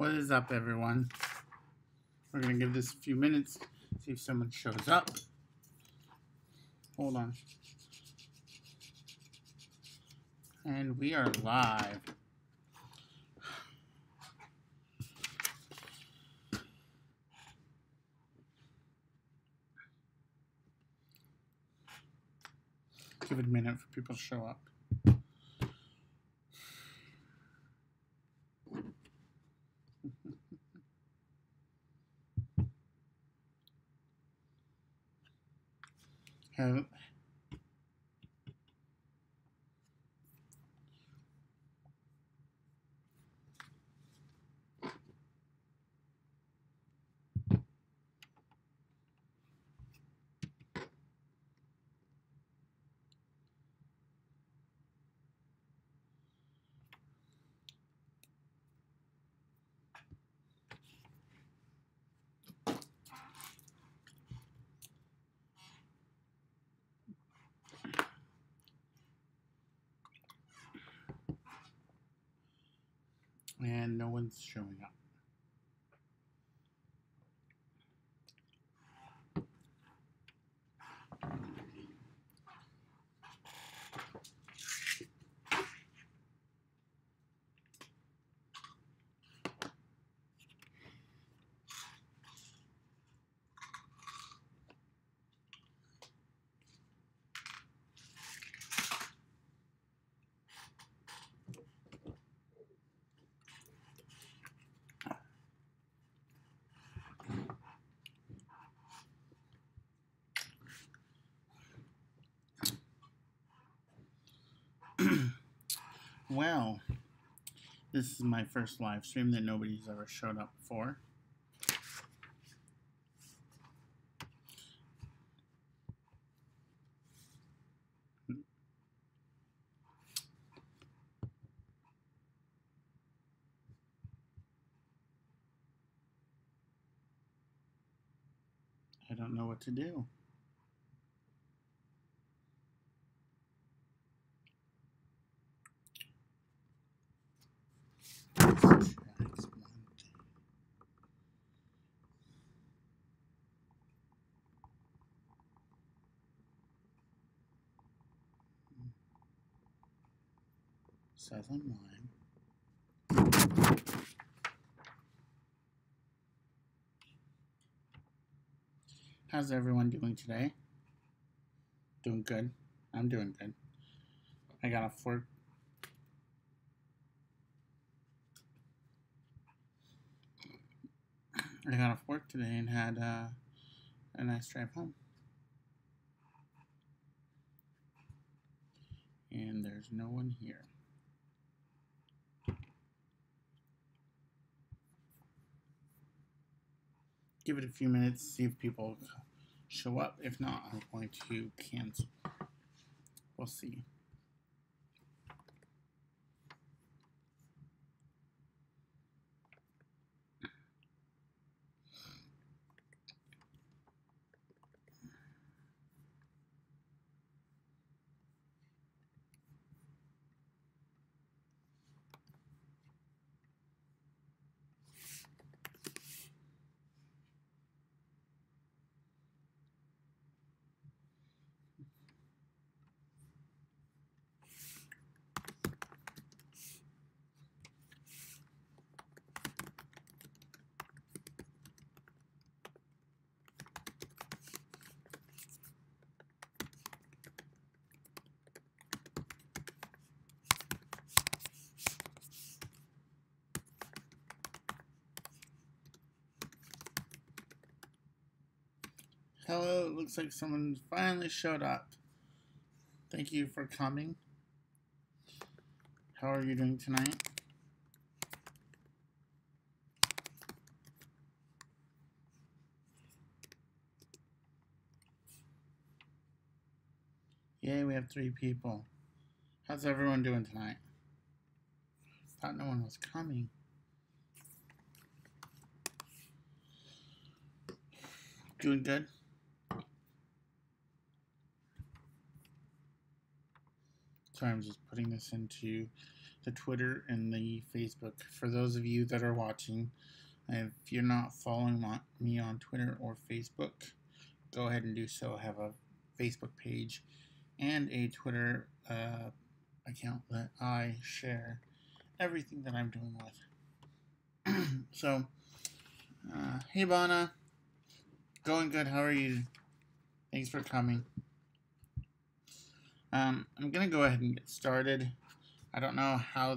What is up, everyone? We're going to give this a few minutes, see if someone shows up. Hold on. And we are live. Give it a minute for people to show up. And no one's showing up. Well, this is my first live stream that nobody's ever showed up for. I don't know what to do. Says I'm live. How's everyone doing today? Doing good. I'm doing good. I got off work. I got off work today and had a nice drive home. And there's no one here. Give it a few minutes, see if people show up. If not, I'm going to cancel. We'll see. Hello, it looks like someone finally showed up. Thank you for coming. How are you doing tonight? Yay, we have 3 people. How's everyone doing tonight? Thought no one was coming. Doing good? Sorry, I'm just putting this into the Twitter and the Facebook. For those of you that are watching, if you're not following me on Twitter or Facebook, go ahead and do so. I have a Facebook page and a Twitter account that I share everything that I'm doing with. So, hey Bana, going good. How are you? Thanks for coming. I'm gonna go ahead and get started. I don't know how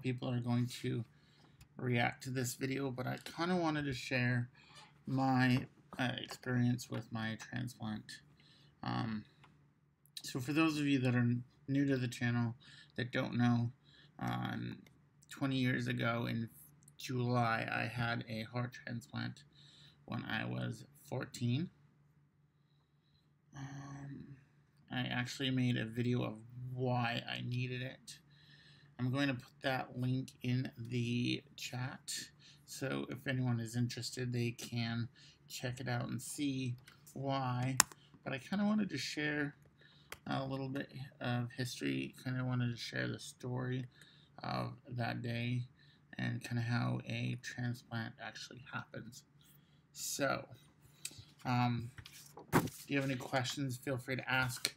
people are going to react to this video, but I kind of wanted to share my experience with my transplant. So for those of you that are new to the channel that don't know, 20 years ago in July, I had a heart transplant when I was 14. I actually made a video of why I needed it. I'm going to put that link in the chat, so if anyone is interested, they can check it out and see why. But I kind of wanted to share a little bit of history, kind of wanted to share the story of that day and kind of how a transplant actually happens. So, if you have any questions, feel free to ask.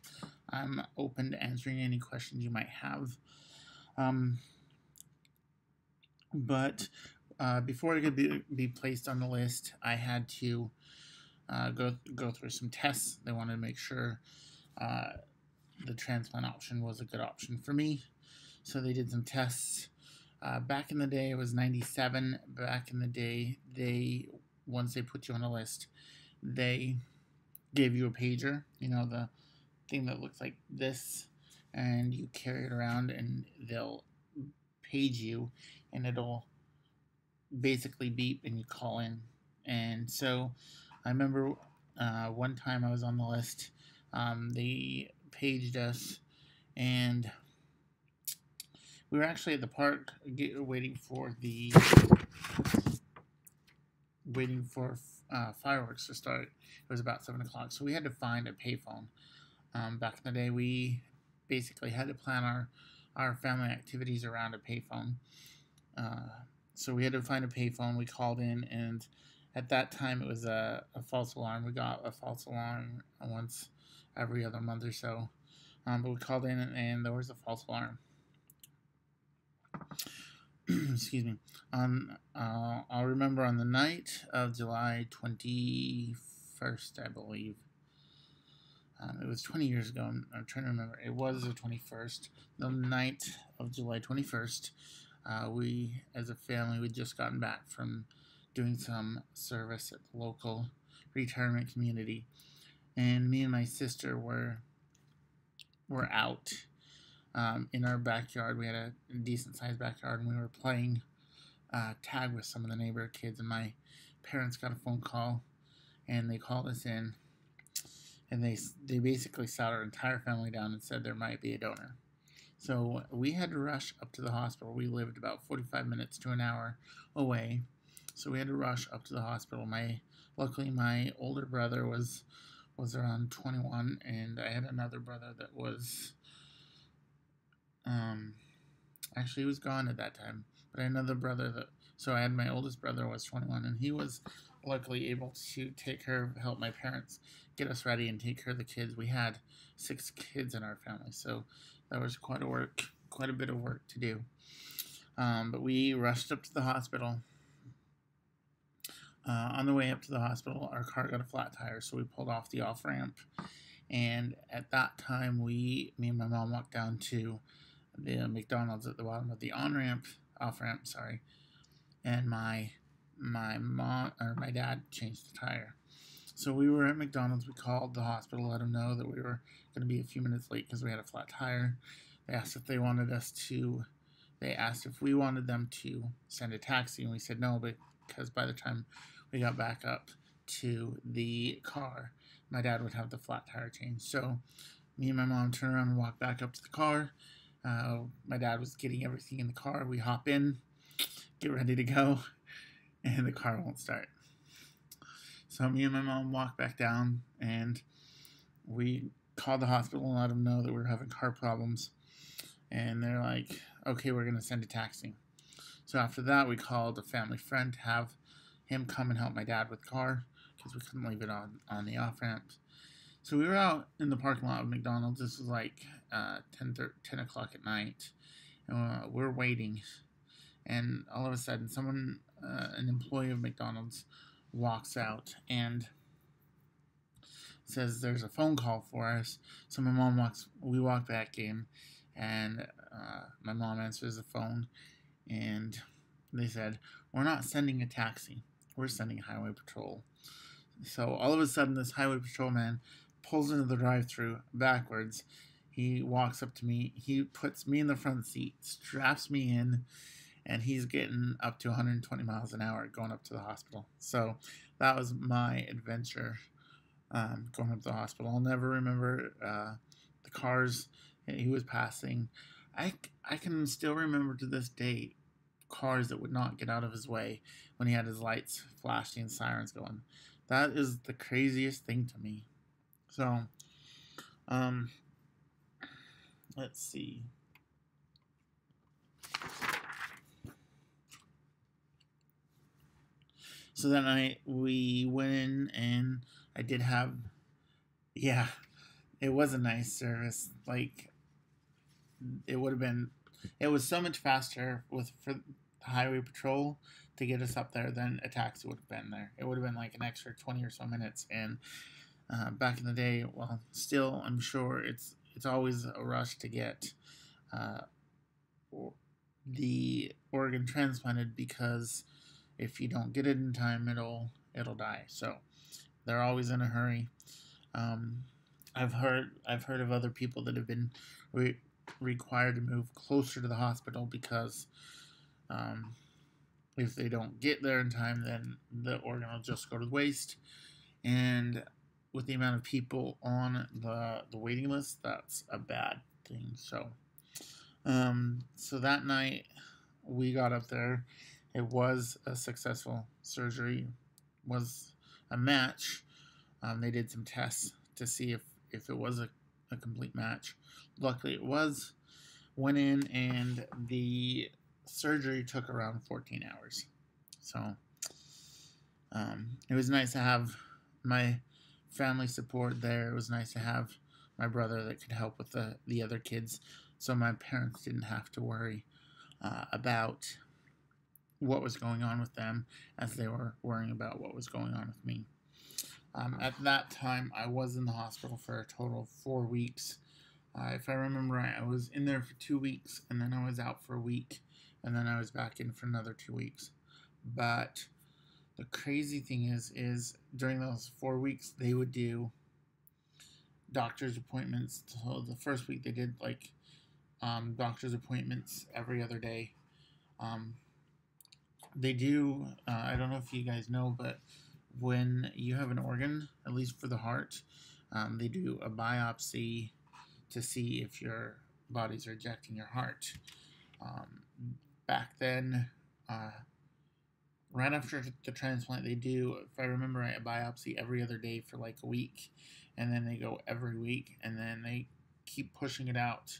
I'm open to answering any questions you might have. But before I could be placed on the list, I had to go through some tests. They wanted to make sure the transplant option was a good option for me. So they did some tests. Back in the day, it was 97. Back in the day, once they put you on a list, they gave you a pager, the thing that looks like this, and you carry it around and they'll page you and it'll basically beep and you call in. And so I remember one time I was on the list, they paged us and we were actually at the park waiting for fireworks to start. It was about 7 o'clock, so we had to find a payphone. Back in the day, we basically had to plan our family activities around a payphone. So we had to find a payphone. We called in, and at that time, it was a false alarm. We got a false alarm once every other month or so. But we called in, and there was a false alarm. Excuse me. I'll remember on the night of July 21st, I believe. It was 20 years ago. I'm trying to remember. It was the 21st. The night of July 21st, we, as a family, we'd just gotten back from doing some service at the local retirement community. And me and my sister were out in our backyard. We had a decent-sized backyard, and we were playing tag with some of the neighbor kids. And my parents got a phone call, and they called us in. And they basically sat our entire family down and said there might be a donor. So we had to rush up to the hospital. We lived about 45 minutes to an hour away. So we had to rush up to the hospital. Luckily, my older brother was around 21, and I had another brother that was, actually he was gone at that time. But I had another brother so I had my oldest brother was 21, and he was luckily able to help my parents get us ready and take care of the kids. We had 6 kids in our family, so that was quite a bit of work to do. But we rushed up to the hospital. On the way up to the hospital, our car got a flat tire, so we pulled off the off-ramp. And at that time, me and my mom walked down to the McDonald's at the bottom of the off-ramp, and my dad changed the tire. So we were at McDonald's. We called the hospital, let them know that we were going to be a few minutes late because we had a flat tire. They asked if we wanted them to send a taxi, and we said no, because by the time we got back up to the car, my dad would have the flat tire changed. So me and my mom turned around and walked back up to the car. My dad was getting everything in the car. We hop in, get ready to go, and the car won't start. So me and my mom walked back down, and we called the hospital and let them know that we were having car problems. and they're like, okay, we're going to send a taxi. So after that, we called a family friend to have him come and help my dad with the car because we couldn't leave it on the off ramps. So we were out in the parking lot of McDonald's. This was like 10 o'clock at night. And we're waiting. And all of a sudden, someone, an employee of McDonald's, walks out and says there's a phone call for us. So we walk back in, and my mom answers the phone, and they said, we're not sending a taxi. We're sending highway patrol. So all of a sudden, this highway patrolman pulls into the drive-thru backwards. He walks up to me. He puts me in the front seat, straps me in, and he's getting up to 120 miles an hour going up to the hospital. So that was my adventure going up to the hospital. I'll never remember the cars he was passing. I can still remember to this day cars that would not get out of his way when he had his lights flashing and sirens going. That is the craziest thing to me. So, let's see. So that night we went in, and I did have, yeah, it was a nice service. Like, it was so much faster for the highway patrol to get us up there than a taxi would have been there. It would have been like an extra 20 or so minutes. And back in the day, well, still, I'm sure it's always a rush to get the organ transplanted, because if you don't get it in time, it'll die. So they're always in a hurry. I've heard of other people that have been required to move closer to the hospital because if they don't get there in time, then the organ will just go to waste. And with the amount of people on the waiting list, that's a bad thing. So that night we got up there. It was a successful surgery. Was a match. They did some tests to see if it was a complete match. Luckily it was. Went in, and the surgery took around 14 hours. So it was nice to have my family support there. It was nice to have my brother that could help with the other kids, so my parents didn't have to worry about what was going on with them as they were worrying about what was going on with me. At that time, I was in the hospital for a total of 4 weeks. If I remember right, I was in there for 2 weeks, and then I was out for a week, and then I was back in for another 2 weeks. But the crazy thing is during those 4 weeks, they would do doctor's appointments. So the first week they did like doctor's appointments every other day. They do, I don't know if you guys know, but when you have an organ, at least for the heart, they do a biopsy to see if your body's rejecting your heart. Back then, right after the transplant, they do, if I remember right, a biopsy every other day for like a week, and then they go every week, and then they keep pushing it out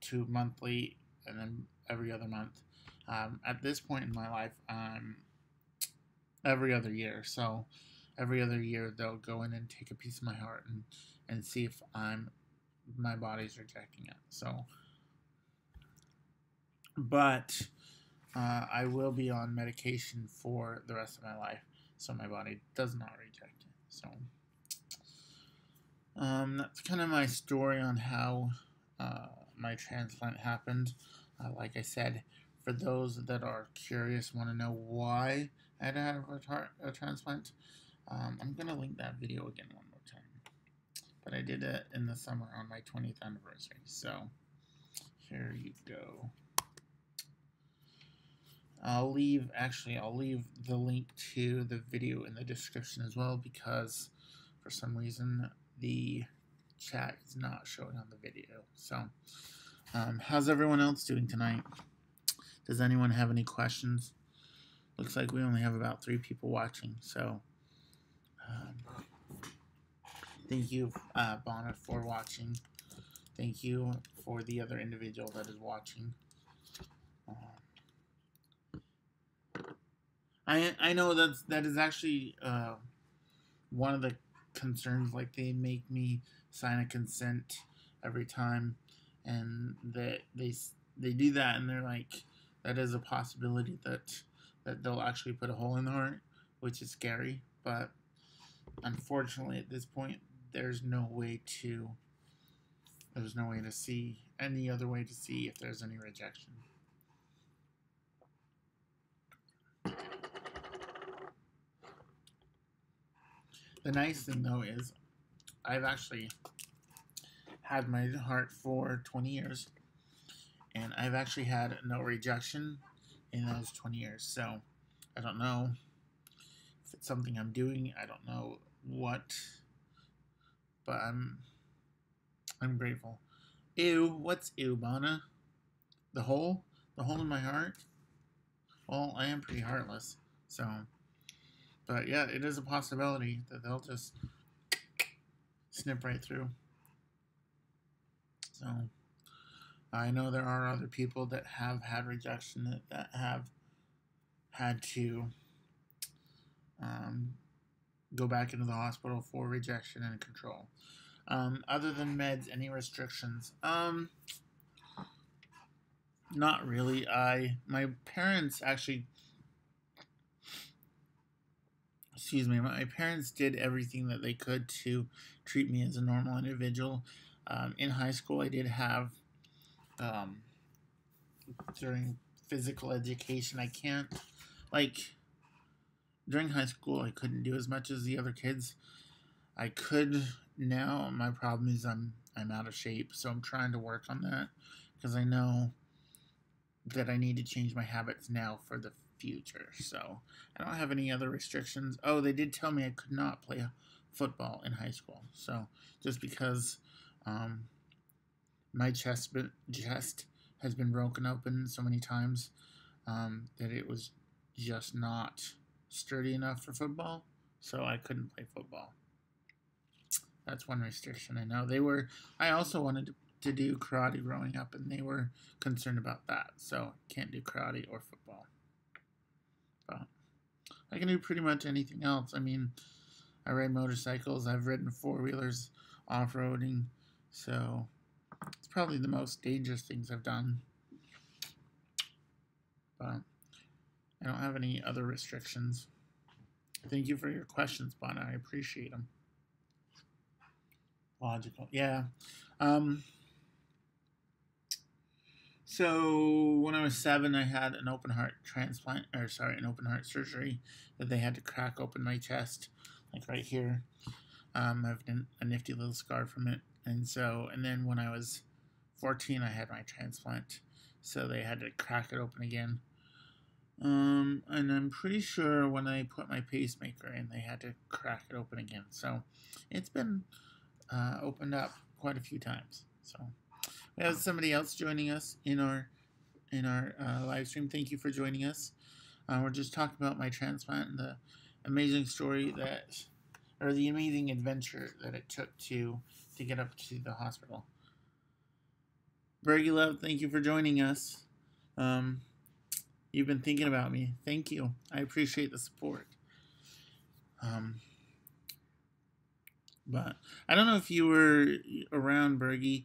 to monthly, and then every other month. At this point in my life, every other year. So every other year they'll go in and take a piece of my heart and see if my body's rejecting it. So, but I will be on medication for the rest of my life, so my body does not reject it. So that's kind of my story on how my transplant happened. Like I said, for those that are curious, want to know why I had to have a transplant, I'm going to link that video again one more time. But I did it in the summer on my 20th anniversary. So here you go. I'll leave the link to the video in the description as well, because for some reason the chat is not showing on the video. So how's everyone else doing tonight? Does anyone have any questions? Looks like we only have about 3 people watching, so thank you, Bonnet, for watching. Thank you for the other individual that is watching. I know that is actually one of the concerns. Like, they make me sign a consent every time, and that they do that, and they're like, that is a possibility that they'll actually put a hole in the heart, which is scary. But unfortunately, at this point, there's no way to see any other way to see if there's any rejection. The nice thing, though, is I've actually had my heart for 20 years, and I've actually had no rejection in those 20 years. So I don't know if it's something I'm doing. I don't know what, but I'm grateful. Ew, what's ew, Bana? The hole in my heart. Well, I am pretty heartless, so. But yeah, it is a possibility that they'll just snip right through. So I know there are other people that have had rejection, that have had to go back into the hospital for rejection and control. Other than meds, any restrictions? Not really. My parents actually. My parents did everything that they could to treat me as a normal individual. In high school, I did have, during physical education, I can't, during high school, I couldn't do as much as the other kids. I could now. My problem is I'm out of shape, so I'm trying to work on that, because I know that I need to change my habits now for the future. So I don't have any other restrictions. Oh, they did tell me I could not play football in high school. So just because my chest has been broken open so many times that it was just not sturdy enough for football, so I couldn't play football. That's one restriction I know. I also wanted to do karate growing up, and they were concerned about that, so can't do karate or football. But I can do pretty much anything else. I mean, I ride motorcycles, I've ridden four-wheelers, off-roading, so it's probably the most dangerous things I've done. But I don't have any other restrictions. Thank you for your questions, Bonna. I appreciate them. Logical. Yeah. So when I was 7, I had an open heart surgery that they had to crack open my chest, like right here. I have a nifty little scar from it. And then when I was 14, I had my transplant. So they had to crack it open again. And I'm pretty sure when I put my pacemaker in, they had to crack it open again. So it's been opened up quite a few times. So we have somebody else joining us in our live stream. Thank you for joining us. We're just talking about my transplant and the amazing story the amazing adventure that it took to get up to the hospital. Bergie Love, thank you for joining us. You've been thinking about me. Thank you. I appreciate the support. But I don't know if you were around, Bergie.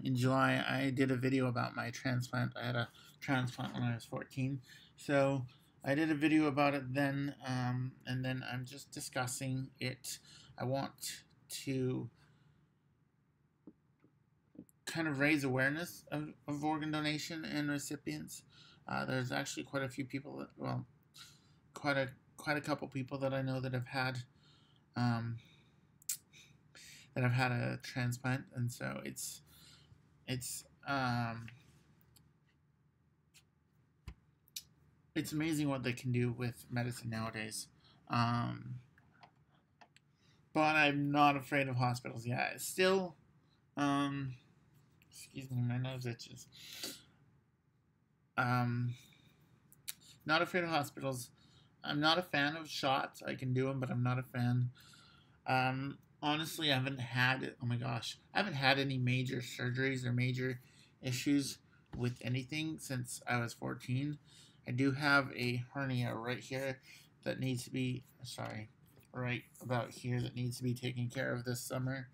In July, I did a video about my transplant. I had a transplant when I was 14. So I did a video about it then, and then I'm just discussing it. I want to kind of raise awareness of organ donation and recipients. There's actually quite a few people quite a couple people that I know that have had a transplant, and so it's amazing what they can do with medicine nowadays. But I'm not afraid of hospitals. Yeah, still, excuse me, my nose itches. Not afraid of hospitals. I'm not a fan of shots. I can do them, but I'm not a fan. honestly, I haven't had, oh my gosh, I haven't had any major surgeries or major issues with anything since I was 14. I do have a hernia right here that needs to be, sorry, right about here that needs to be taken care of this summer.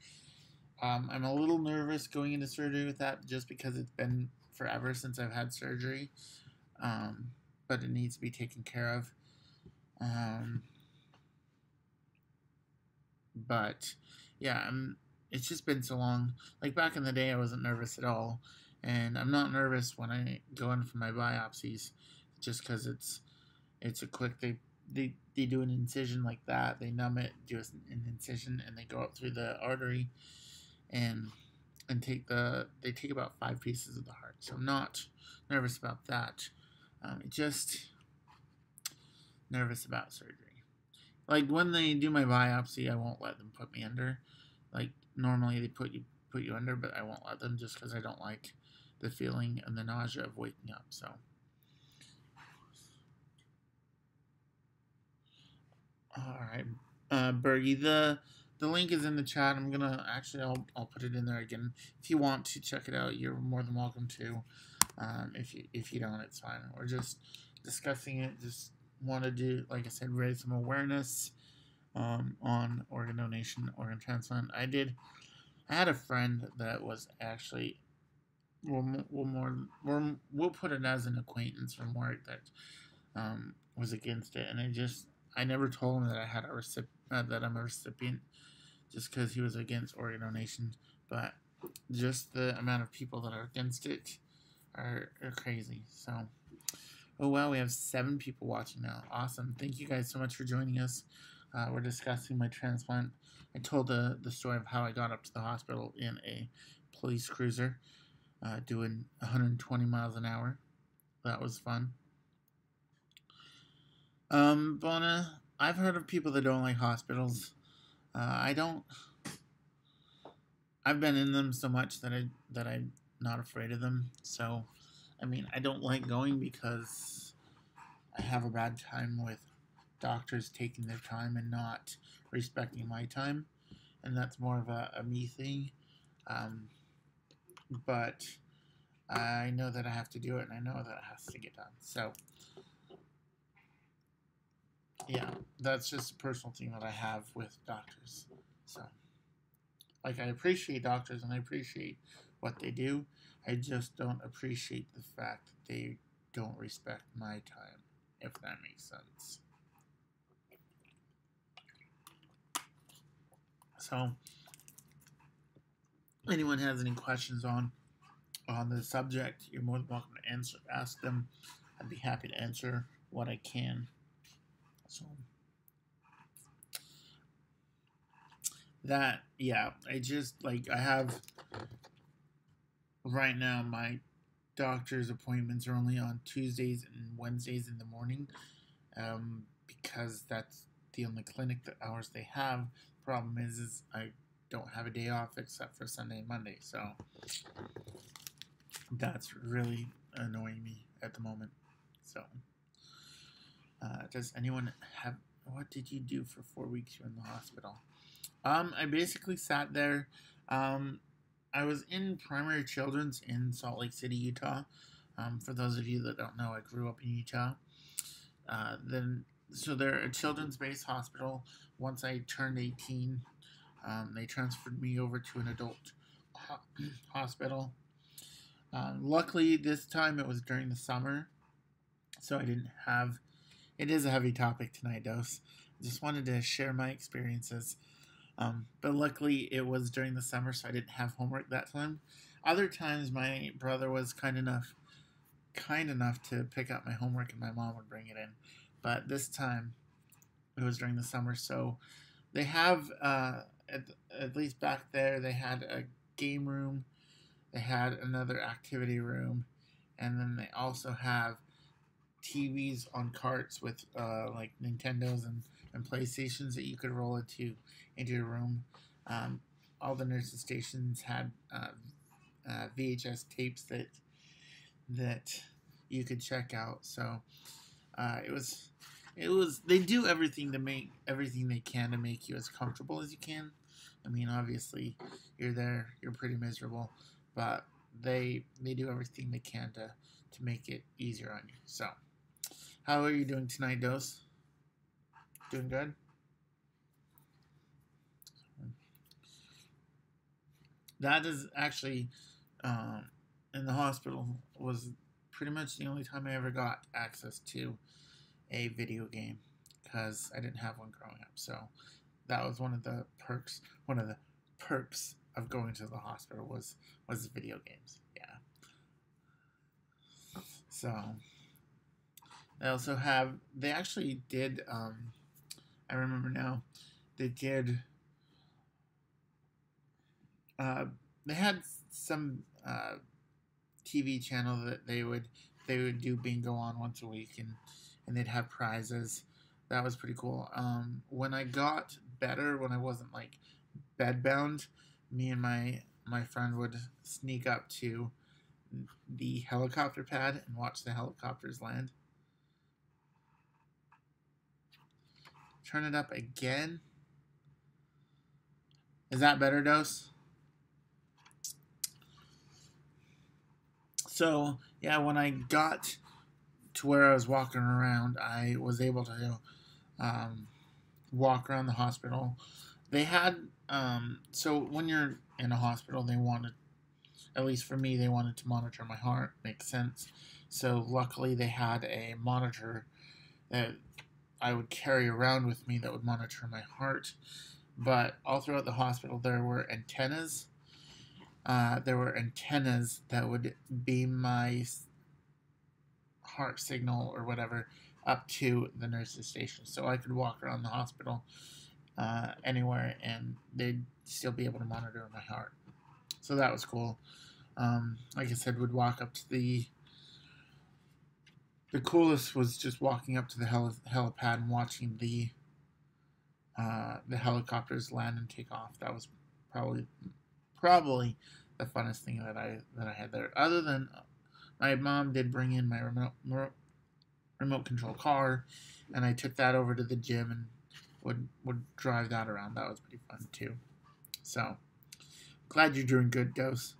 I'm a little nervous going into surgery with that just because it's been forever since I've had surgery, um, but it needs to be taken care of. Um, but yeah, it's just been so long. Like back in the day, I wasn't nervous at all, and I'm not nervous when I go in for my biopsies, just because it's a quick they do an incision like that. They numb it, do an incision, and they go up through the artery and they take about 5 pieces of the heart. So I'm not nervous about that. Just nervous about surgery. Like when they do my biopsy, I won't let them put me under. Like normally they put you under, but I won't let them just because I don't like the feeling and the nausea of waking up. So, all right, Bergie, the link is in the chat. I'm gonna actually I'll put it in there again. If you want to check it out, you're more than welcome to. If you don't, it's fine. We're just discussing it. Just want to do, like I said, raise some awareness on organ donation, organ transplant. I had a friend that was actually we'll put it as an acquaintance from work that was against it, and I never told him that I had that I'm a recipient, just because he was against organ donation. But just the amount of people that are against it are crazy. So, oh wow, we have 7 people watching now. Awesome! Thank you guys so much for joining us. We're discussing my transplant. I told the story of how I got up to the hospital in a police cruiser, doing 120 miles an hour. That was fun. Bona, I've heard of people that don't like hospitals. I don't. I've been in them so much that I'm not afraid of them. So, I mean, I don't like going because I have a bad time with doctors taking their time and not respecting my time, and that's more of a me thing. But I know that I have to do it, and I know that it has to get done. So, yeah, that's just a personal thing that I have with doctors. So, like, I appreciate doctors and I appreciate what they do. I just don't appreciate the fact that they don't respect my time, if that makes sense. So, anyone has any questions on the subject, you're more than welcome to ask them. I'd be happy to answer what I can. So that, yeah, I have right now my doctor's appointments are only on Tuesdays and Wednesdays in the morning, because that's the only clinic that hours they have. Problem is I don't have a day off except for Sunday and Monday, so that's really annoying me at the moment. So, does anyone have? What did you do for 4 weeks you were in the hospital? I basically sat there. I was in primary children's in Salt Lake City, Utah. For those of you that don't know, I grew up in Utah. So they're a children's-based hospital. Once I turned 18, they transferred me over to an adult hospital. Luckily, this time it was during the summer, so I didn't have. It is a heavy topic tonight, Dose. I just wanted to share my experiences. But luckily, it was during the summer, so I didn't have homework that time. Other times, my brother was kind enough to pick up my homework, and my mom would bring it in. But this time, it was during the summer, so they have at least back there, they had a game room, they had another activity room, and then they also have TVs on carts with like Nintendos and PlayStations that you could roll into your room. All the nursing stations had VHS tapes that you could check out. So it was They do everything to make everything they can to make you as comfortable as you can. I mean, obviously, you're there, you're pretty miserable, but they do everything they can to make it easier on you. So, how are you doing tonight, Dose? Doing good? That is actually, in the hospital, was pretty much the only time I ever got access to a video game because I didn't have one growing up. So that was one of the perks. One of the perks of going to the hospital was video games. Yeah. So they also have. They actually did. I remember now. They did. They had some TV channel that they would do bingo on once a week, and they'd have prizes. That was pretty cool. When I got better, when I wasn't like bedbound, me and my friend would sneak up to the helicopter pad and watch the helicopters land. Turn it up again. Is that better, Dose? So, yeah, when I got to where I was walking around, I was able to walk around the hospital. They had, so when you're in a hospital, they wanted, at least for me, they wanted to monitor my heart. Makes sense. So, luckily, they had a monitor that I would carry around with me that would monitor my heart. But all throughout the hospital, there were antennas. There were antennas that would beam my heart signal or whatever up to the nurse's station, so I could walk around the hospital anywhere, and they'd still be able to monitor my heart. So that was cool. Like I said, would walk up to the coolest was just walking up to the helipad and watching the helicopters land and take off. That was probably the funnest thing that I had there. Other than my mom did bring in my remote control car, and I took that over to the gym and would drive that around. That was pretty fun too. So glad you're doing good, Dose.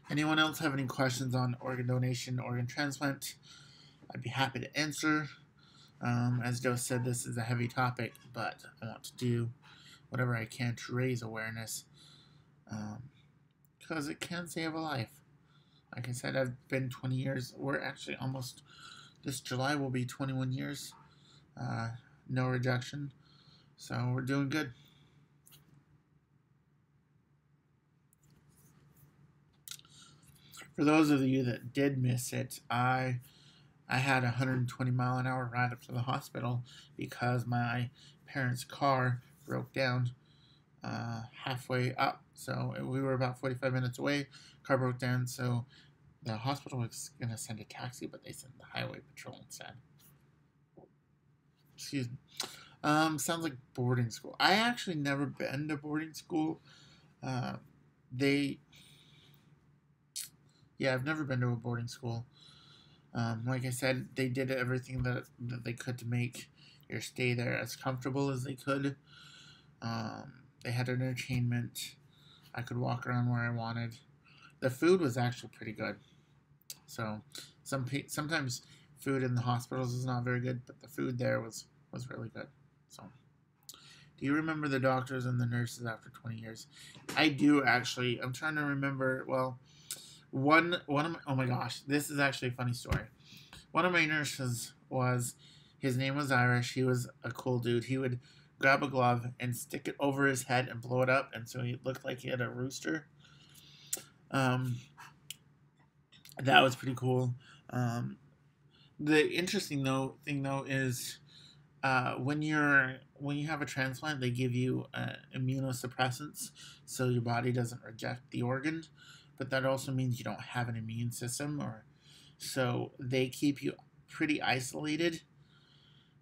Anyone else have any questions on organ donation, organ transplant? I'd be happy to answer. As Dose said, this is a heavy topic, but I want to do whatever I can to raise awareness, because it can save a life. Like I said, I've been 20 years. We're actually almost, this July will be 21 years. No rejection. So we're doing good. For those of you that did miss it, I had a 120-mile-an-hour ride up to the hospital because my parents' car broke down halfway up. So we were about 45 minutes away. Car broke down, so the hospital was going to send a taxi, but they sent the highway patrol instead. Excuse me. Sounds like boarding school. I actually never been to boarding school. I've never been to a boarding school. Like I said, they did everything that they could to make your stay there as comfortable as they could. They had entertainment. I could walk around where I wanted. The food was actually pretty good. So sometimes food in the hospitals is not very good, but the food there was really good. So, do you remember the doctors and the nurses after 20 years? I do actually. I'm trying to remember. Well, one of my, oh my gosh, this is actually a funny story. One of my nurses his name was Irish. He was a cool dude. He would grab a glove and stick it over his head and blow it up, and so he looked like he had a rooster. That was pretty cool. The interesting thing is when you have a transplant, they give you immunosuppressants so your body doesn't reject the organ, but that also means you don't have an immune system, so they keep you pretty isolated.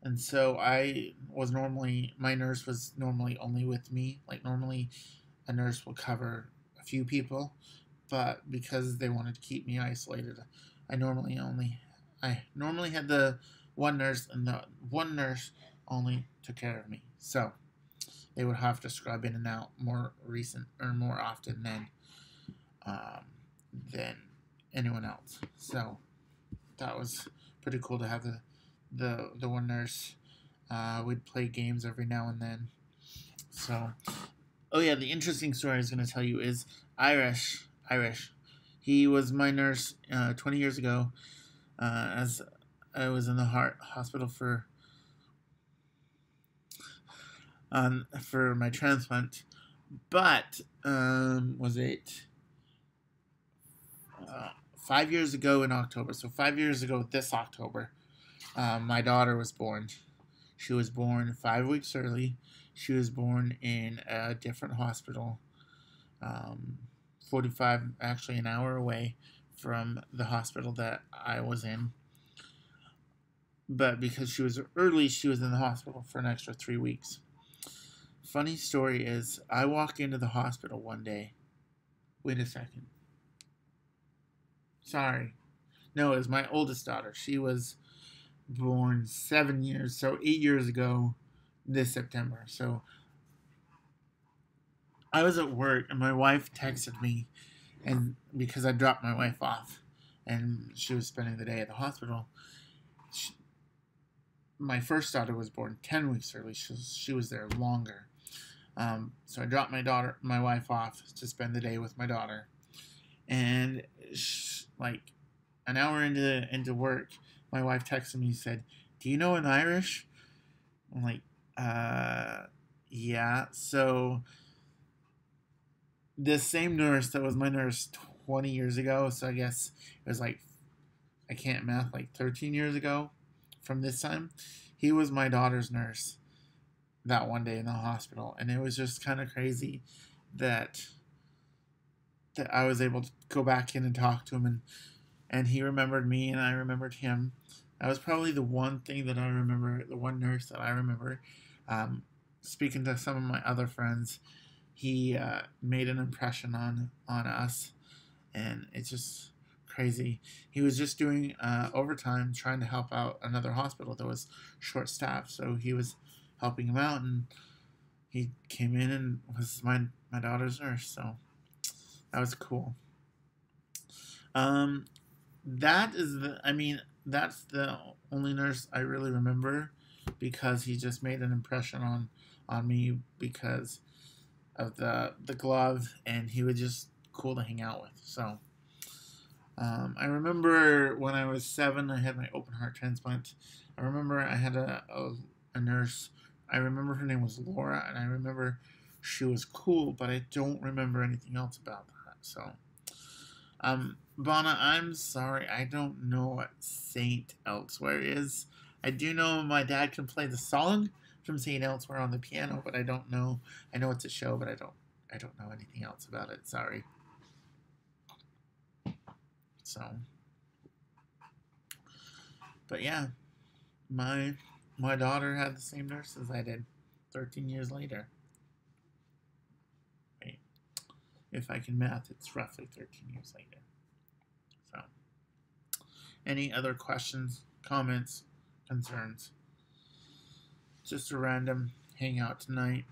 And so my nurse was normally only with me. Like normally a nurse will cover a few people, but because they wanted to keep me isolated, I I normally had the one nurse, and the one nurse only took care of me. So they would have to scrub in and out more often um, than anyone else. So that was pretty cool to have the one nurse. We'd play games every now and then. So, oh yeah, the interesting story I was going to tell you is Irish. Irish. He was my nurse 20 years ago, as I was in the heart hospital for my transplant. But was it 5 years ago in October? So 5 years ago this October, my daughter was born. She was born 5 weeks early. She was born in a different hospital, 45, actually an hour away from the hospital that I was in. But because she was early, she was in the hospital for an extra 3 weeks. Funny story is, I walk into the hospital one day. Wait a second. Sorry. No, it was my oldest daughter. She was born 7 years, so 8 years ago this September. So I was at work and my wife texted me, and because I dropped my wife off and she was spending the day at the hospital. My first daughter was born 10 weeks early. She was there longer. So I dropped my wife off to spend the day with my daughter. And like an hour into work, my wife texted me and said, "Do you know an Irish?" I'm like, yeah. So this same nurse that was my nurse 20 years ago, so I guess it was like, I can't math, like 13 years ago from this time, he was my daughter's nurse that one day in the hospital. And it was just kind of crazy that I was able to go back in and talk to him, and he remembered me and I remembered him. That was probably the one thing that I remember, the one nurse that I remember. Speaking to some of my other friends, he made an impression on us, and it's just crazy. He was just doing overtime trying to help out another hospital that was short staffed, so he was helping him out, and he came in and was my daughter's nurse. So that was cool. That is that's the only nurse I really remember, because he just made an impression on me because of the glove, and he was just cool to hang out with. So I remember when I was 7, I had my open heart transplant. I remember I had a nurse. I remember her name was Laura, and I remember she was cool, but I don't remember anything else about that. So, Bonna, I'm sorry, I don't know what Saint Elsewhere is. I do know my dad can play the song from Saint Elsewhere on the piano, but I don't know. I know it's a show, but I don't know anything else about it. Sorry. So, but yeah, my daughter had the same nurse as I did 13 years later. Wait, if I can math, it's roughly 13 years later. So, any other questions, comments, concerns? Just a random hangout tonight.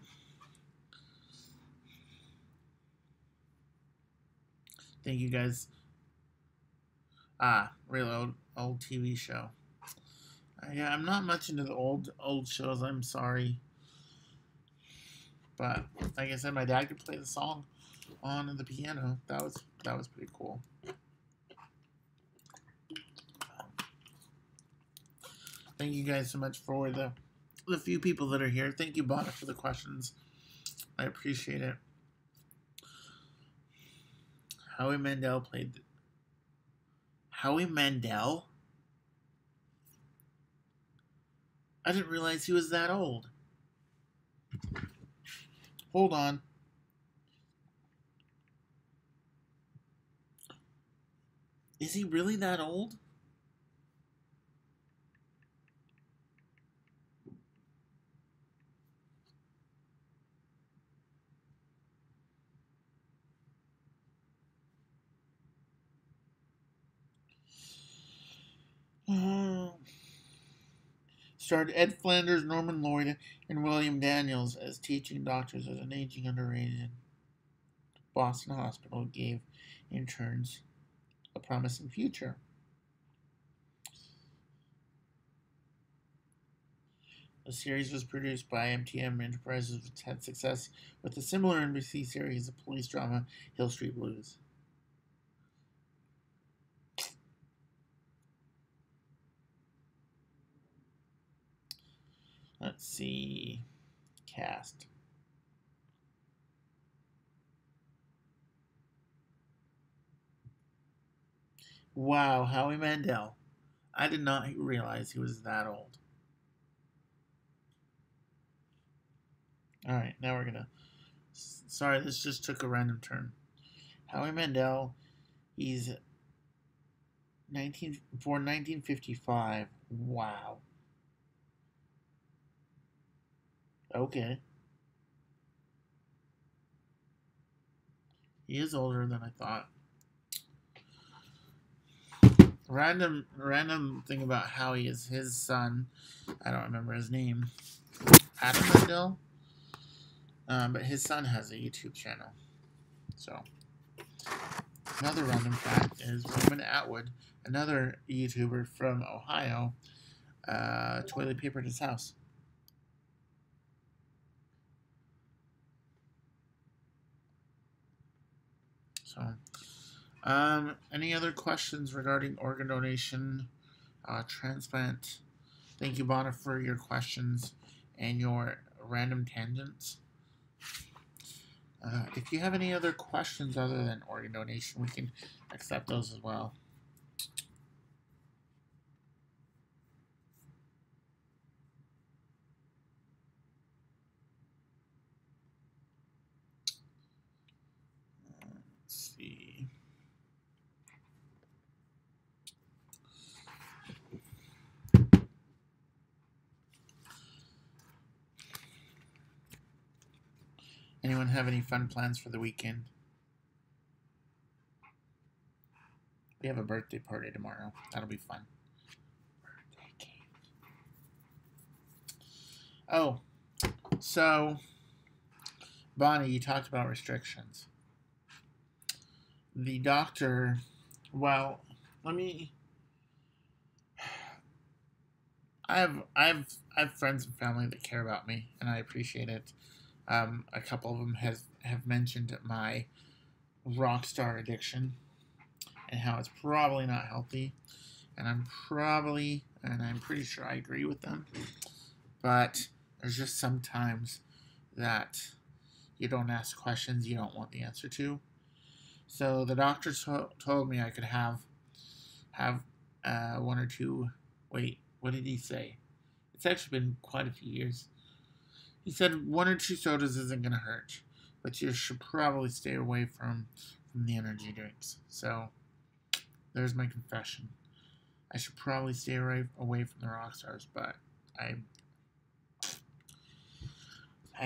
Thank you guys. Real old TV show. Yeah, I'm not much into the old shows. I'm sorry, but like I said, my dad could play the song on the piano. That was pretty cool. Thank you guys so much for the few people that are here. Thank you, Bonner, for the questions. I appreciate it. Howie Mandel played. Howie Mandel? I didn't realize he was that old. Hold on. Is he really that old? Starred Ed Flanders, Norman Lloyd, and William Daniels as teaching doctors at an aging underrated Boston hospital gave interns a promising future. The series was produced by MTM Enterprises, which had success with a similar NBC series of police drama, Hill Street Blues. Let's see. Cast. Wow, Howie Mandel. I did not realize he was that old. Alright, now we're gonna. Sorry, this just took a random turn. Howie Mandel, he's 1955. Wow. Okay. He is older than I thought. Random thing about Howie is his son. I don't remember his name. Adam Mandel. But his son has a YouTube channel. So, another random fact is Roman Atwood, another YouTuber from Ohio, toilet papered his house. So, any other questions regarding organ donation, transplant? Thank you, Bonner, for your questions and your random tangents. If you have any other questions other than organ donation, we can accept those as well. Let's see. Anyone have any fun plans for the weekend? We have a birthday party tomorrow. That'll be fun. Birthday cake. Oh, so, Bonnie, you talked about restrictions. The doctor, well, let me. I have friends and family that care about me, and I appreciate it. A couple of them have mentioned my rock star addiction and how it's probably not healthy, and I'm pretty sure I agree with them. But there's just sometimes that you don't ask questions you don't want the answer to. So the doctor told me I could have one or two. Wait, what did he say? It's actually been quite a few years. He said 1 or 2 sodas isn't going to hurt, but you should probably stay away from the energy drinks. So, there's my confession. I should probably stay away from the rock stars, but I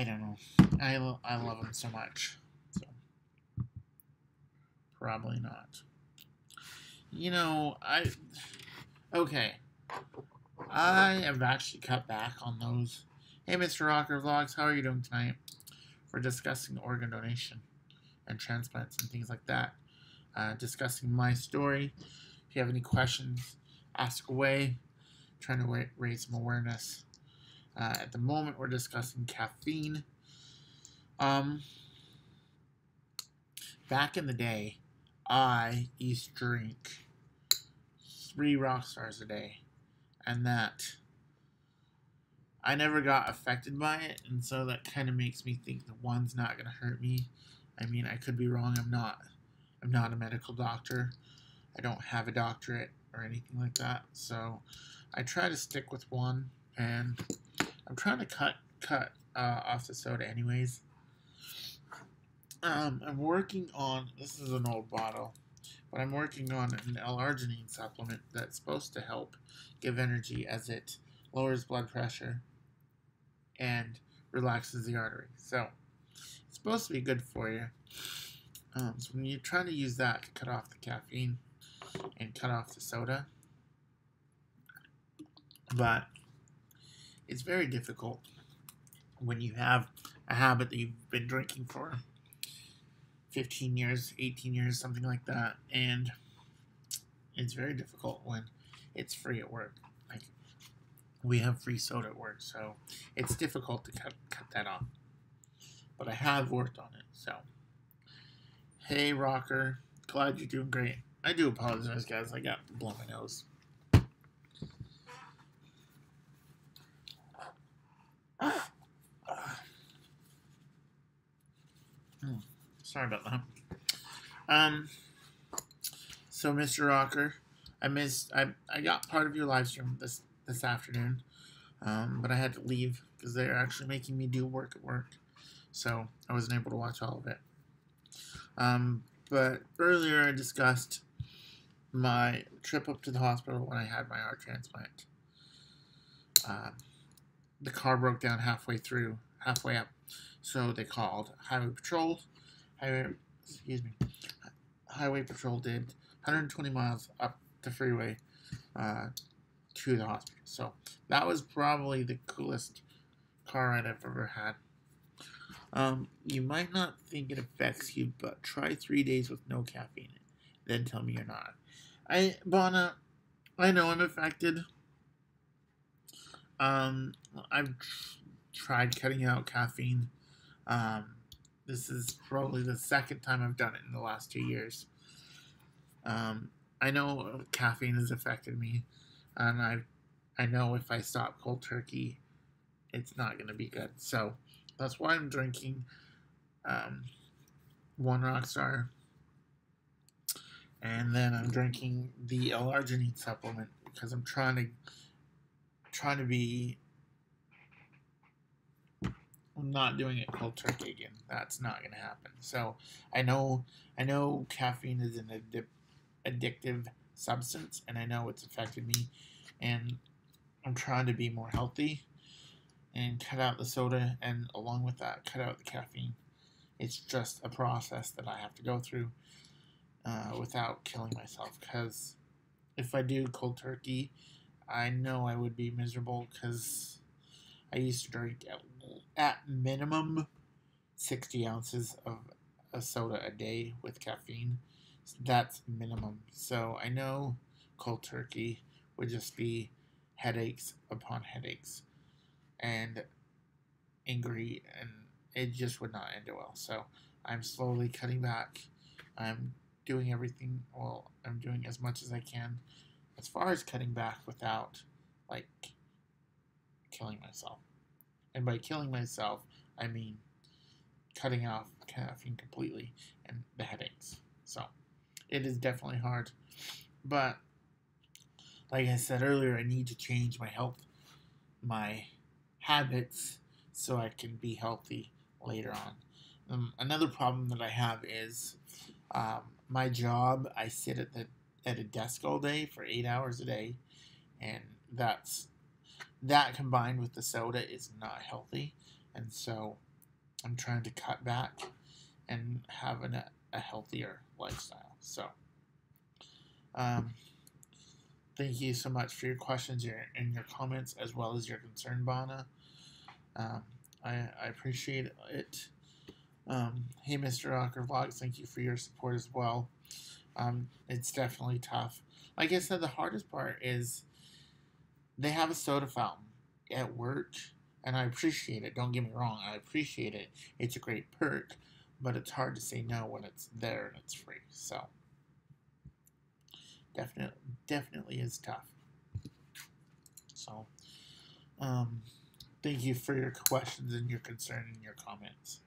don't know. I love them so much. So, probably not. You know, okay. I have actually cut back on those. Hey, Mr. Rocker Vlogs, how are you doing tonight? We're discussing organ donation and transplants and things like that. Discussing my story. If you have any questions, ask away. Trying to raise some awareness. At the moment, we're discussing caffeine. Back in the day, I used to drink 3 rock stars a day, and that I never got affected by it, and so that kind of makes me think the one's not going to hurt me. I mean, I could be wrong. I'm not a medical doctor. I don't have a doctorate or anything like that. So I try to stick with one, and I'm trying to cut off the soda anyways. I'm working on, this is an old bottle, but I'm working on an L-arginine supplement that's supposed to help give energy as it lowers blood pressure and relaxes the artery. So, it's supposed to be good for you. So when you're trying to use that to cut off the caffeine and cut off the soda, but it's very difficult when you have a habit that you've been drinking for 15 years, 18 years, something like that. And it's very difficult when it's free at work. Like, we have free soda at work, so it's difficult to cut that off. But I have worked on it, so. Hey, Rocker. Glad you're doing great. I do apologize, guys. I got to blow my nose. Sorry about that. So, Mr. Rocker, I got part of your live stream this afternoon, but I had to leave because they're actually making me do work at work, so I wasn't able to watch all of it. But earlier I discussed my trip up to the hospital when I had my heart transplant. The car broke down halfway up, so they called Highway Patrol. Highway Patrol did 120 miles up the freeway to the hospital. So that was probably the coolest car ride I've ever had. You might not think it affects you, but try 3 days with no caffeine, then tell me you're not. Bonna, I know I'm affected. I've tried cutting out caffeine. This is probably the second time I've done it in the last 2 years. I know caffeine has affected me, and I know if I stop cold turkey, it's not going to be good. So that's why I'm drinking One Rockstar, and then I'm drinking the L-arginine supplement because I'm trying to be. I'm not doing it cold turkey again. That's not going to happen. So I know caffeine is an addictive substance, and I know it's affected me, and I'm trying to be more healthy and cut out the soda, and along with that, cut out the caffeine. It's just a process that I have to go through without killing myself, because if I do cold turkey, I know I would be miserable, because I used to drink at minimum 60 ounces of a soda a day with caffeine. That's minimum. So I know cold turkey would just be headaches upon headaches and angry, and it just would not end well. So I'm slowly cutting back. I'm doing everything. Well, I'm doing as much as I can as far as cutting back without like killing myself. And by killing myself, I mean cutting off caffeine completely and the headaches. So it is definitely hard. But like I said earlier, I need to change my habits, so I can be healthy later on. Another problem that I have is my job. I sit at a desk all day for 8 hours a day, and that combined with the soda is not healthy, and so I'm trying to cut back and have a healthier lifestyle. So thank you so much for your questions and your comments, as well as your concern, Bana. I appreciate it. Hey, Mr. Rocker Vlogs, thank you for your support as well. It's definitely tough. Like I said, the hardest part is they have a soda fountain at work, and I appreciate it. Don't get me wrong, I appreciate it. It's a great perk, but it's hard to say no when it's there and it's free. So definitely is tough. So thank you for your questions and your concern and your comments.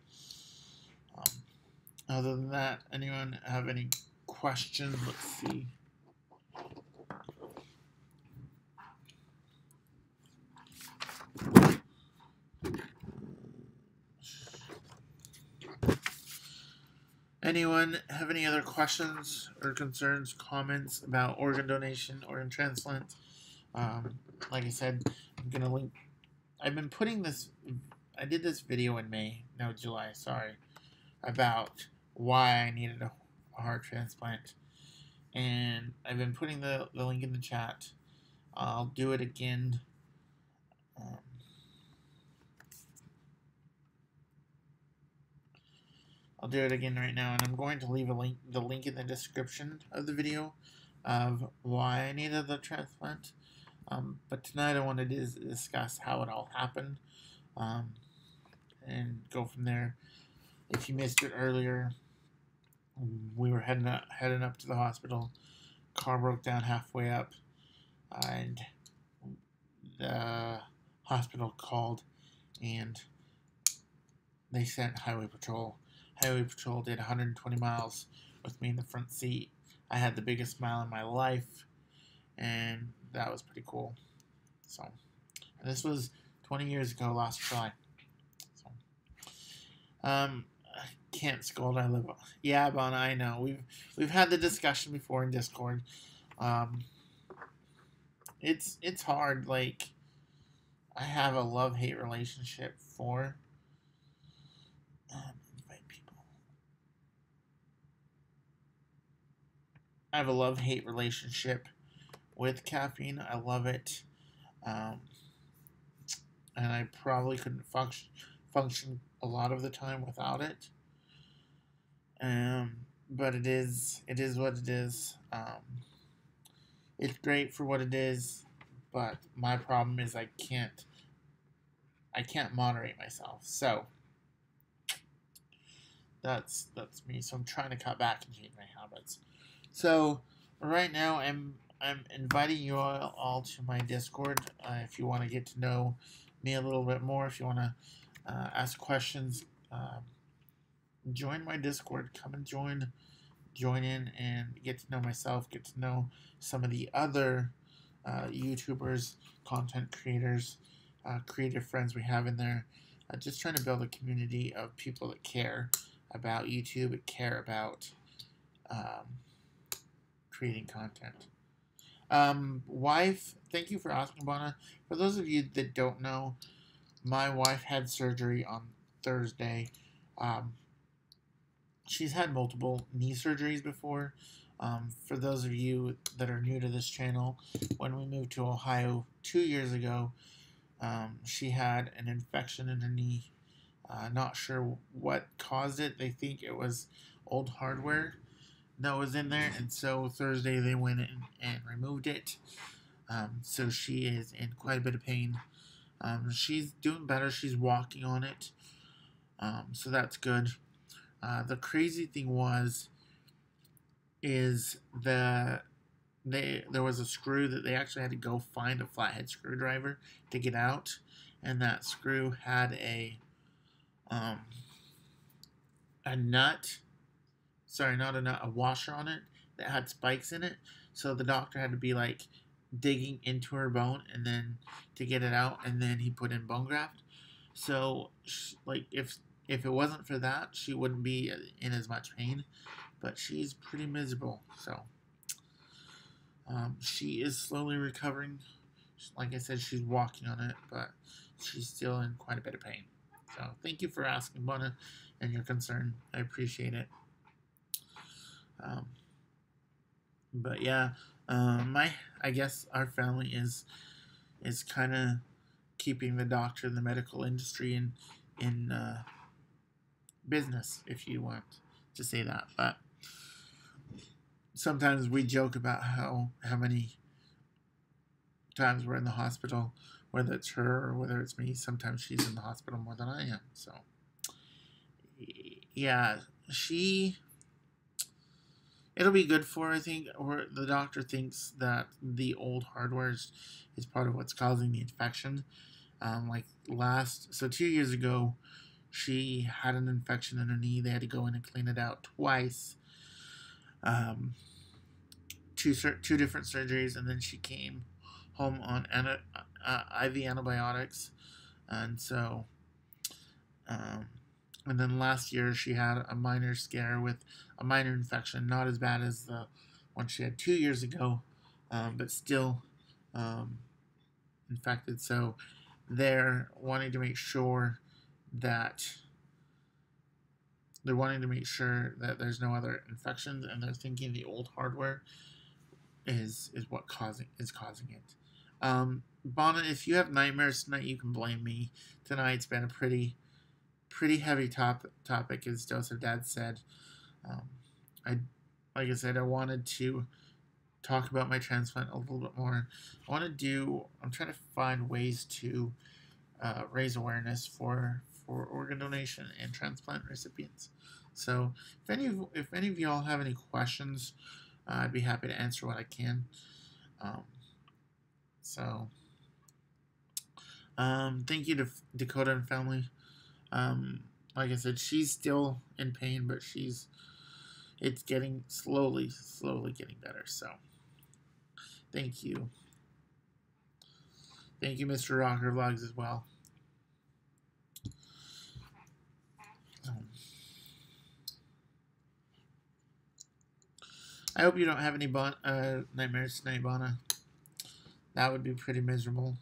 Other than that, anyone have any questions? Let's see. Anyone have any other questions or concerns, comments about organ donation, organ transplant? Like I said, I'm going to link. I've been putting this. I did this video in July, sorry, about why I needed a heart transplant. And I've been putting the link in the chat. I'll do it again I'll do it again right now, and I'm going to leave the link in the description of the video of why I needed the transplant. But tonight I wanted to discuss how it all happened, and go from there. If you missed it earlier, we were heading up to the hospital. Car broke down halfway up, and the hospital called, and they sent Highway Patrol. Highway Patrol did 120 miles with me in the front seat. I had the biggest smile in my life, and that was pretty cool. So, and this was 20 years ago, last July. So, I can't scold. I live. Yeah, Bona, I know. We've had the discussion before in Discord. It's hard. Like, I have a love-hate relationship for invite people. I have a love-hate relationship with caffeine. I love it, and I probably couldn't function a lot of the time without it. But it is what it is. It's great for what it is, but my problem is I can't moderate myself. So that's me. So I'm trying to cut back and change my habits. So right now I'm inviting you all to my Discord. If you want to get to know me a little bit more, if you want to ask questions, join my Discord. Come and join in and get to know myself, get to know some of the other YouTubers, content creators, creative friends we have in there. Just trying to build a community of people that care about YouTube, that care about creating content. Wife, thank you for asking, Bona. For those of you that don't know, my wife had surgery on Thursday. She's had multiple knee surgeries before. For those of you that are new to this channel, when we moved to Ohio 2 years ago, she had an infection in her knee. Not sure what caused it. They think it was old hardware that was in there, and so Thursday they went in and removed it. So she is in quite a bit of pain. She's doing better. She's walking on it, so that's good. The crazy thing is there was a screw that they actually had to go find a flathead screwdriver to get out, and that screw had a nut. Sorry, not a nut, a washer on it that had spikes in it. So the doctor had to be like digging into her bone and then to get it out, and then he put in bone graft. So like if it wasn't for that, she wouldn't be in as much pain, but she's pretty miserable. So she is slowly recovering. Like I said, she's walking on it, but she's still in quite a bit of pain. So thank you for asking, Bona, and your concern. I appreciate it. But yeah, I guess our family is kind of keeping the doctor and the medical industry in business, if you want to say that. But sometimes we joke about how many times we're in the hospital, whether it's her or whether it's me. Sometimes she's in the hospital more than I am. So yeah, it'll be good for her, I think. Or the doctor thinks that the old hardware is part of what's causing the infection. So 2 years ago, she had an infection in her knee. They had to go in and clean it out twice. Two different surgeries, and then she came home on IV antibiotics, and so and then last year she had a minor scare with a minor infection, not as bad as the one she had 2 years ago, but still infected. So they're wanting to make sure that there's no other infections, and they're thinking the old hardware is what causing it. Bona, if you have nightmares tonight, you can blame me. Tonight's been a pretty pretty heavy topic, as Joseph Dad said. Um, I, like I said, I wanted to talk about my transplant a little bit more. I'm trying to find ways to raise awareness for organ donation and transplant recipients. So if any of y'all have any questions, I'd be happy to answer what I can. Um, so thank you to Dakota and family. Like I said, she's still in pain, but it's getting slowly getting better. So thank you. Thank you, Mr. Rocker Vlogs, as well. I hope you don't have any nightmares tonight, Bonna. That would be pretty miserable.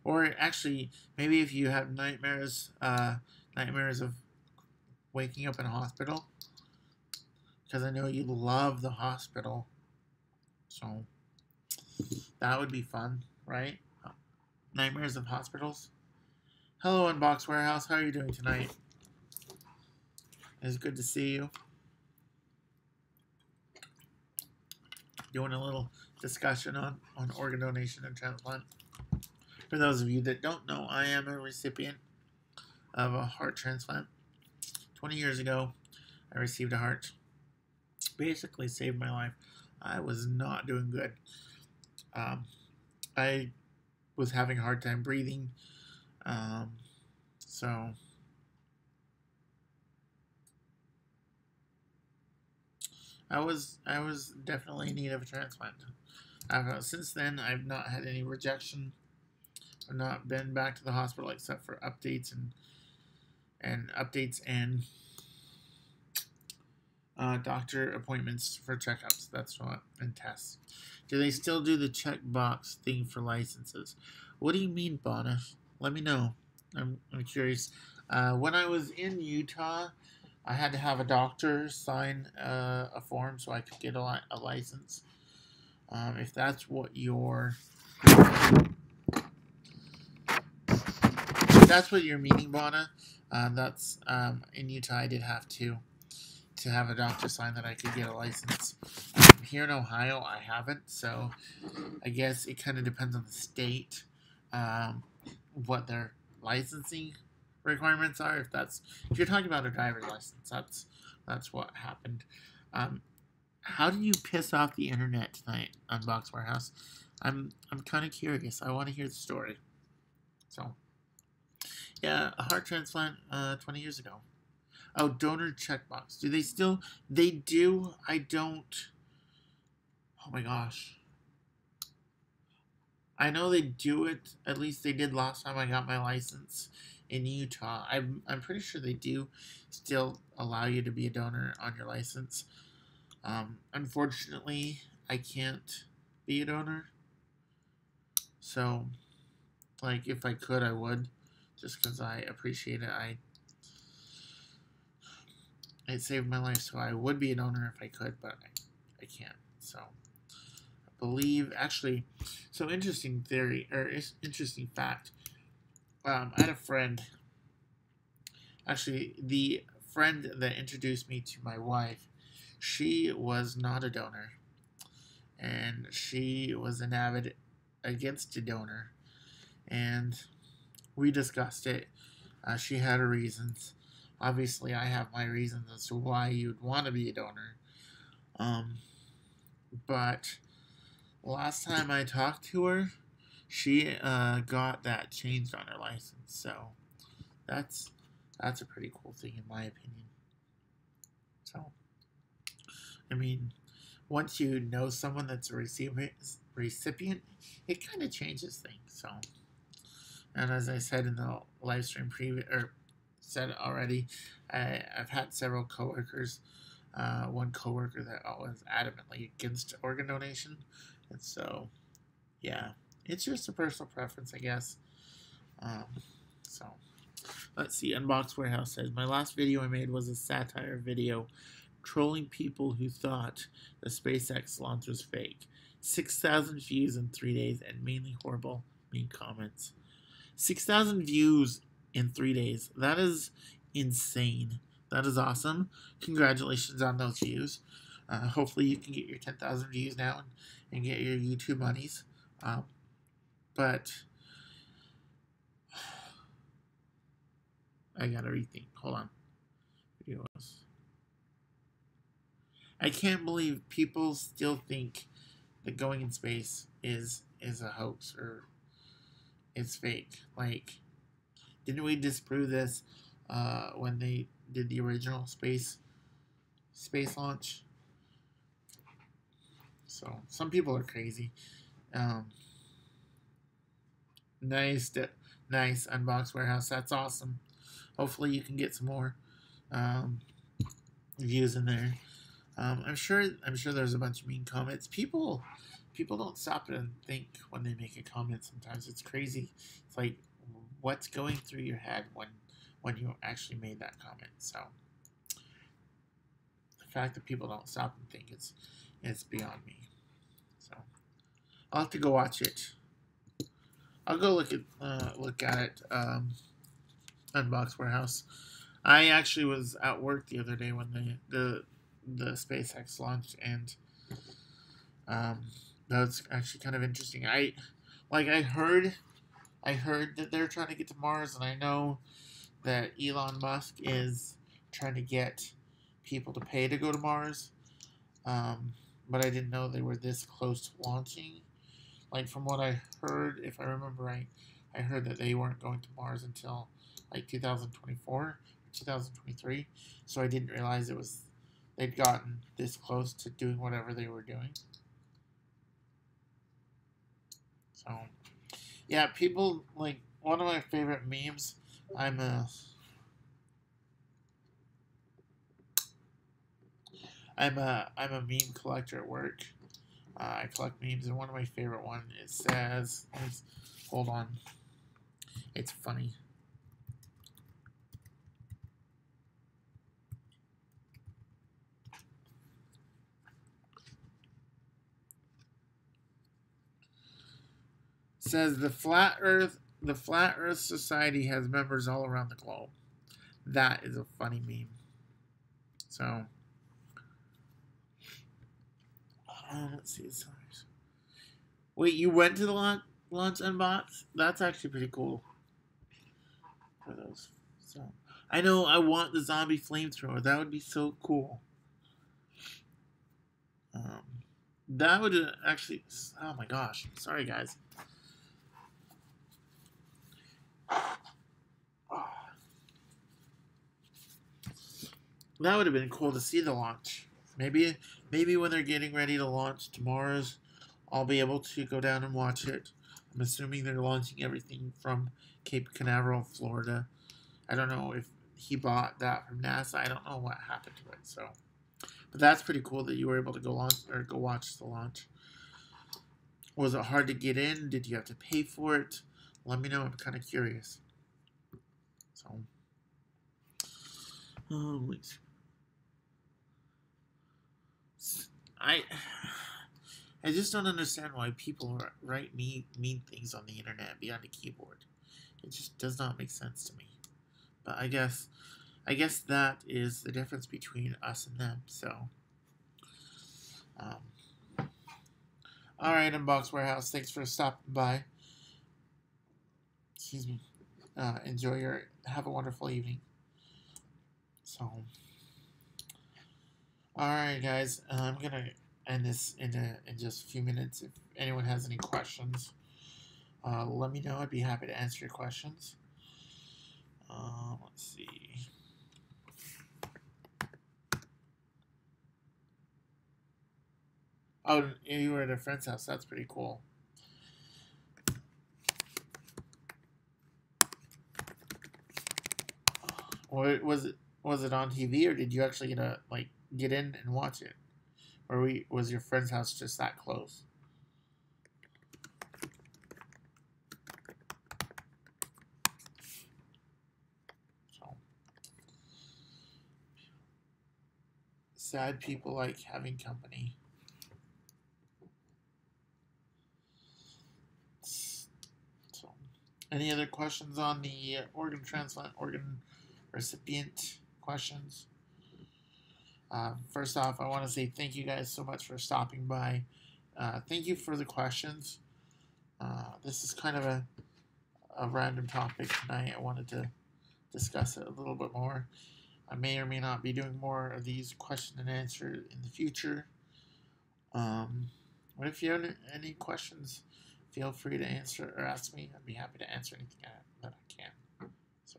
Or actually, maybe if you have nightmares of waking up in a hospital, because I know you love the hospital. So that would be fun, right? Nightmares of hospitals. Hello, Unbox Warehouse. How are you doing tonight? It's good to see you. Doing a little discussion on organ donation and transplant. For those of you that don't know, I am a recipient of a heart transplant. 20 years ago, I received a heart. Basically saved my life. I was not doing good. I was having a hard time breathing. So I was definitely in need of a transplant. Since then, I've not had any rejection. I've not been back to the hospital except for updates and doctor appointments for checkups. That's what, and tests. Do they still do the checkbox thing for licenses? What do you mean, Bonna? Let me know. I'm curious. When I was in Utah, I had to have a doctor sign a form so I could get a license. If that's what you're meaning, Bonna, that's in Utah. I did have to have a doctor sign that I could get a license. Here in Ohio, I haven't, so I guess it kind of depends on the state, what their licensing requirements are. If you're talking about a driver's license, that's what happened. How do you piss off the internet tonight, Unbox Warehouse? I'm kind of curious. I want to hear the story. So, yeah, a heart transplant 20 years ago. Oh, donor checkbox. Do they still? They do. I don't. Oh my gosh. I know they do it. At least they did last time I got my license in Utah. I'm pretty sure they do still allow you to be a donor on your license. Unfortunately, I can't be a donor. So, like, if I could, I would. Just because I appreciate it. It saved my life, so I would be a donor if I could, but I can't. So, I believe, actually, so interesting theory, or interesting fact. I had a friend, actually, the friend that introduced me to my wife, she was not a donor, and she was an avid against a donor, and we discussed it. She had her reasons. Obviously, I have my reasons as to why you'd want to be a donor. But last time I talked to her, she got that changed on her license. So that's a pretty cool thing in my opinion. So, I mean, once you know someone that's a recipient, it kind of changes things. So, and as I said in the live stream said already, I've had several coworkers. One coworker that was adamantly against organ donation, and so yeah, it's just a personal preference, I guess. So let's see. Unbox Warehouse says my last video I made was a satire video, trolling people who thought the SpaceX launch was fake. 6,000 views in 3 days, and mainly horrible, mean comments. 6,000 views in 3 days. That is insane. That is awesome. Congratulations on those views. Hopefully you can get your 10,000 views now and get your YouTube monies. But I gotta rethink. Hold on. Videos. I can't believe people still think that going in space is a hoax or it's fake. Like, didn't we disprove this when they did the original space launch? So some people are crazy. Um, nice, nice Unbox Warehouse. That's awesome. Hopefully you can get some more views in there. I'm sure there's a bunch of mean comments. People don't stop and think when they make a comment. Sometimes it's crazy. It's like, what's going through your head when you actually made that comment? So the fact that people don't stop and think it's beyond me. So I'll have to go watch it. I'll go look at it. Unbox Warehouse. I actually was at work the other day when the SpaceX launched, and that was actually kind of interesting. I heard that they're trying to get to Mars, and I know that Elon Musk is trying to get people to pay to go to Mars. But I didn't know they were this close to launching. Like, from what I heard, if I remember right, I heard that they weren't going to Mars until like 2024 or 2023. So I didn't realize they'd gotten this close to doing whatever they were doing. So yeah, people, like, one of my favorite memes. I'm a meme collector at work. I collect memes, and one of my favorite one, it says, hold on, it's funny. It says the Flat Earth Society has members all around the globe. That is a funny meme. So let's see. Wait, you went to the launch unbox? That's actually pretty cool. For those, so I know I want the zombie flamethrower. That would be so cool. That would actually. Oh my gosh! Sorry, guys. That would have been cool to see the launch. Maybe when they're getting ready to launch to Mars, I'll be able to go down and watch it. I'm assuming they're launching everything from Cape Canaveral, Florida. I don't know if he bought that from NASA. I don't know what happened to it. So, but that's pretty cool that you were able to go watch the launch. Was it hard to get in? Did you have to pay for it? Let me know. I'm kind of curious. So, wait. I just don't understand why people write mean things on the internet behind a keyboard. It just does not make sense to me. But I guess that is the difference between us and them. So, all right, Unbox Warehouse. Thanks for stopping by. Excuse me. Have a wonderful evening. So, all right, guys. I'm gonna end this in just a few minutes. If anyone has any questions, let me know. I'd be happy to answer your questions. Let's see. Oh, you were at a friend's house. That's pretty cool. Or was it on TV, or did you actually get in and watch it? Or was your friend's house just that close? So, sad people like having company. So, any other questions on the organ transplant, organ recipient questions. First off, I want to say thank you guys so much for stopping by. Thank you for the questions. This is kind of a random topic tonight. I wanted to discuss it a little bit more. I may or may not be doing more of these question and answer in the future. But if you have any questions, feel free to answer or ask me. I'd be happy to answer anything that I can. So,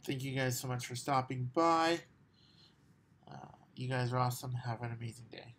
thank you guys so much for stopping by. You guys are awesome. Have an amazing day.